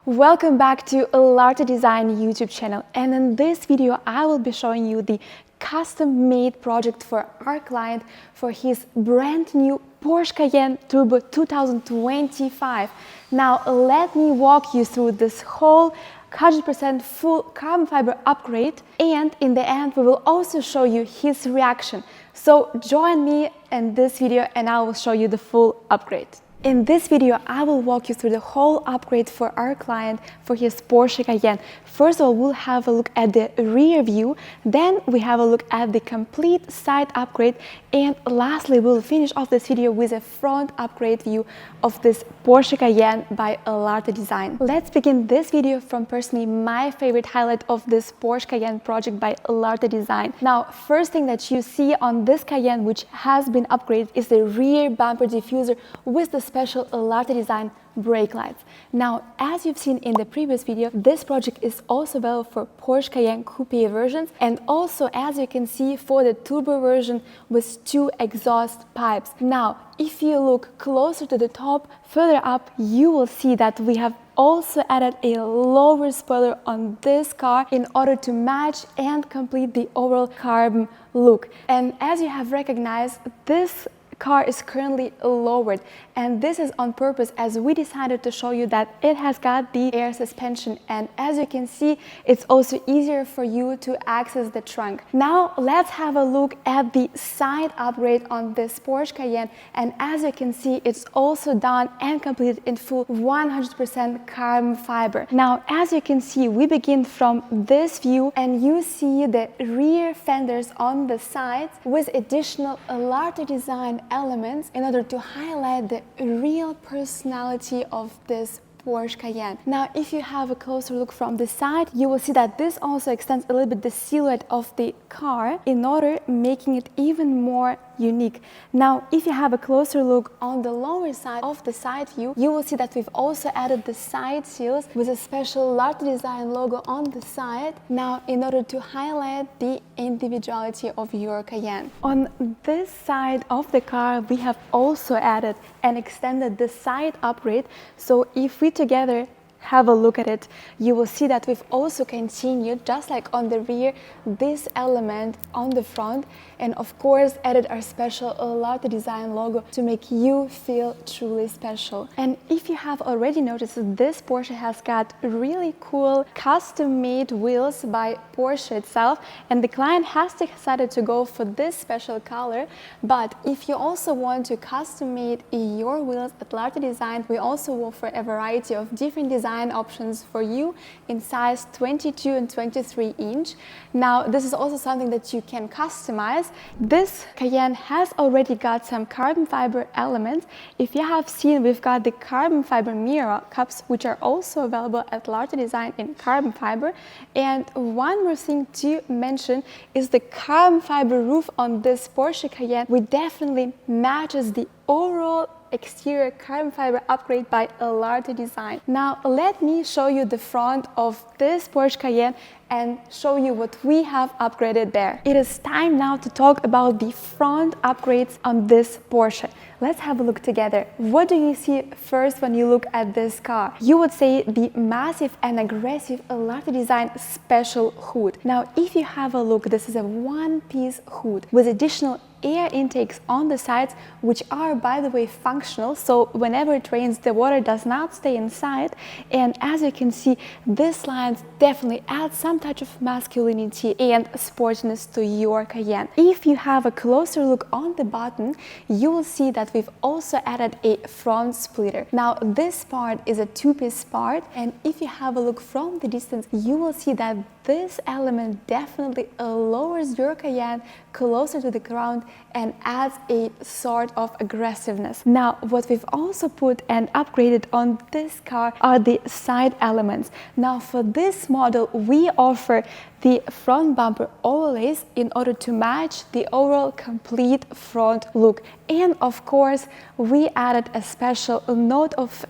Welcome back to LARTE Design YouTube channel, and in this video I will be showing you the custom-made project for our client for his brand new Porsche Cayenne Turbo 2025. Now let me walk you through this whole 100% full carbon fiber upgrade, and in the end we will also show you his reaction. So join me in this video and I will show you the full upgrade. In this video, I will walk you through the whole upgrade for our client for his Porsche Cayenne. First of all, we'll have a look at the rear view, then we have a look at the complete side upgrade, and lastly, we'll finish off this video with a front upgrade view of this Porsche Cayenne by LARTE Design. Let's begin this video from personally my favorite highlight of this Porsche Cayenne project by LARTE Design. Now, first thing that you see on this Cayenne, which has been upgraded, is the rear bumper diffuser with the special LARTE Design brake lights. Now, as you've seen in the previous video, this project is also available for Porsche Cayenne Coupe versions, and also, as you can see, for the turbo version with two exhaust pipes. Now, if you look closer to the top, further up, you will see that we have also added a lower spoiler on this car in order to match and complete the overall carbon look. And as you have recognized, this car is currently lowered, and this is on purpose as we decided to show you that it has got the air suspension, and as you can see, it's also easier for you to access the trunk. Now let's have a look at the side upgrade on this Porsche Cayenne, and as you can see, it's also done and completed in full 100% carbon fiber. Now, as you can see, we begin from this view and you see the rear fenders on the sides with additional LARTE Design elements in order to highlight the real personality of this Porsche Cayenne. Now, if you have a closer look from the side, you will see that this also extends a little bit the silhouette of the car in order making it even more unique. Now, if you have a closer look on the lower side of the side view, you will see that we've also added the side seals with a special LARTE Design logo on the side, now in order to highlight the individuality of your Cayenne. On this side of the car, we have also added and extended the side upgrade. So if we together have a look at it, you will see that we've also continued, just like on the rear, this element on the front, and of course added our special LARTE Design logo to make you feel truly special. And if you have already noticed, this Porsche has got really cool custom-made wheels by Porsche itself, and the client has decided to go for this special color. But if you also want to custom-made your wheels at LARTE Design, we also offer a variety of different design options for you in size 22 and 23 inch. Now, this is also something that you can customize. This Cayenne has already got some carbon fiber elements. If you have seen, we've got the carbon fiber mirror cups, which are also available at LARTE Design in carbon fiber. And one more thing to mention is the carbon fiber roof on this Porsche Cayenne, which definitely matches the overall exterior carbon fiber upgrade by LARTE Design. Now let me show you the front of this Porsche Cayenne and show you what we have upgraded there. It is time now to talk about the front upgrades on this Porsche. Let's have a look together. What do you see first when you look at this car? You would say the massive and aggressive LARTE Design special hood. Now, if you have a look, this is a one-piece hood with additional air intakes on the sides, which are, by the way, functional, so whenever it rains, the water does not stay inside. And as you can see, this line definitely adds some touch of masculinity and sportiness to your Cayenne. If you have a closer look on the button, you will see that we've also added a front splitter. Now, this part is a two-piece part, and if you have a look from the distance, you will see that this element definitely lowers your Cayenne closer to the ground and adds a sort of aggressiveness. Now, what we've also put and upgraded on this car are the side elements. Now, for this model, we offer the front bumper overlays in order to match the overall complete front look. And of course, we added a special note of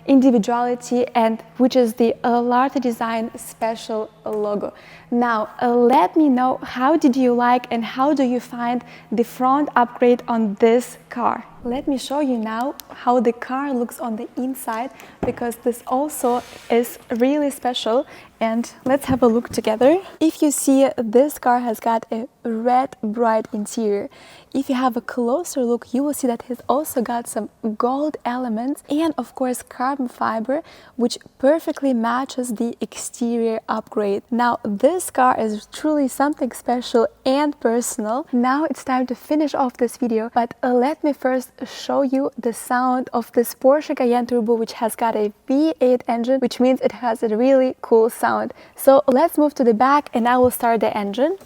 individuality, and which is the LARTE Design special logo. Now, let me know, how did you like and how do you find the front upgrade on this car? Let me show you now how the car looks on the inside, because this also is really special, and let's have a look together. If you see, this car has got a red bright interior. If you have a closer look, you will see that it's also got some gold elements and of course carbon fiber, which perfectly matches the exterior upgrade. Now this car is truly something special and personal. Now it's time to finish off this video, but let me first show you the sound of this Porsche Cayenne Turbo, which has got a V8 engine, which means it has a really cool sound. So let's move to the back and I will start the engine.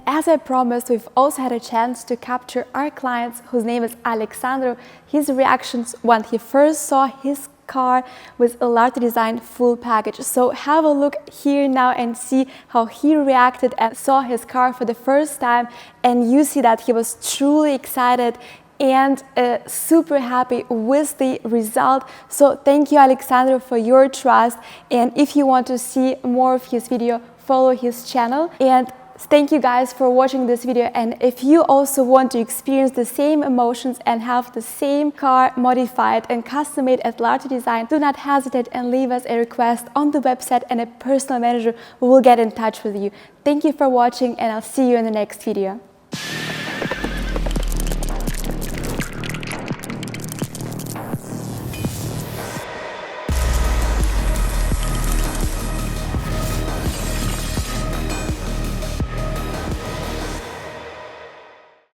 As I promised, we've also had a chance to capture our client, whose name is Alexandro, his reactions when he first saw his car with a LARTE Design full package. So have a look here now and see how he reacted and saw his car for the first time, and you see that he was truly excited and super happy with the result. So thank you, Alexandro, for your trust, and if you want to see more of his video, follow his channel. And thank you guys for watching this video, and if you also want to experience the same emotions and have the same car modified and custom made at LARTE Design, do not hesitate and leave us a request on the website, and a personal manager will get in touch with you. Thank you for watching, and I'll see you in the next video.